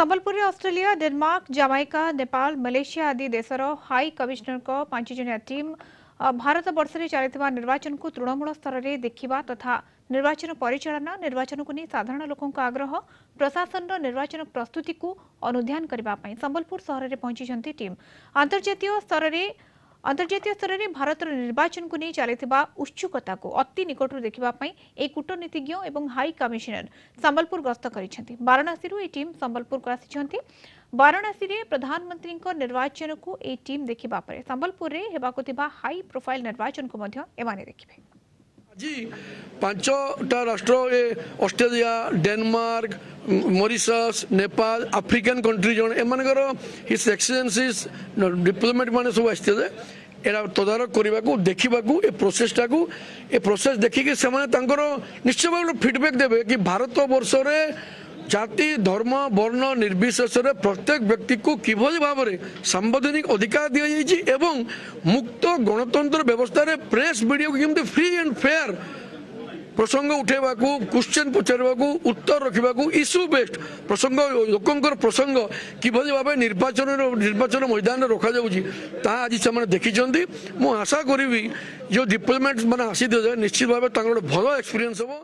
Sambalpur Australia Denmark Jamaica Nepal Malaysia आदि देशर high commissioner को 5 जनिया टीम भारत वर्ष में चलता निर्वाचन को तृणमूल स्तर में देखा तथा निर्वाचन परिचालना निर्वाचन को नहीं साधारण लोकों आग्रह प्रशासन निर्वाचन प्रस्तुति को अनुध्यान करने संबलपुर सहर में पहुंची टीम अंतर्जातीय स्तर में भारत निर्वाचन को नहीं चलता उत्सुकता को अति निकटू देखापी एक कूटनीतिज्ञ और हाई कमिशनर संबलपुर गस्त कर वाराणसी टीम संबलपुर को आसी वाराणसी में प्रधानमंत्री निर्वाचन को यह टीम देखा संबलपुर में हाई प्रोफाइल निर्वाचन को देखिए। आज पांचटा राष्ट्र Australia Denmark Mauritius Nepal African country जन एमनकर हिज एक्सीलेंसीज डिप्लोमेट माने सब आसते एरा तदारक करने को देखा ए प्रोसेसटा को ए प्रोसेस देखिक से निश्चय भाव फीडबैक देवे कि भारत वर्ष जाति धर्म वर्ण निर्विशेष प्रत्येक व्यक्ति को किभली भाव में संवैधानिक अधिकार दि जाइए एवं मुक्त गणतंत्र व्यवस्था रे प्रेस मीडिया को केमती फ्री एंड फेयर प्रसंग उठेबा को क्वेश्चन पचारवा को उत्तर रखा इश्यू बेस्ड प्रसंग लोकंकर प्रसंग किभली भाव निर्वाचन मैदान रखा जाऊँगी आज से देखी मु आशा करी जो डिप्लोमेट मैंने आसी निश्चित भाव भल एक्सपीरियंस हम।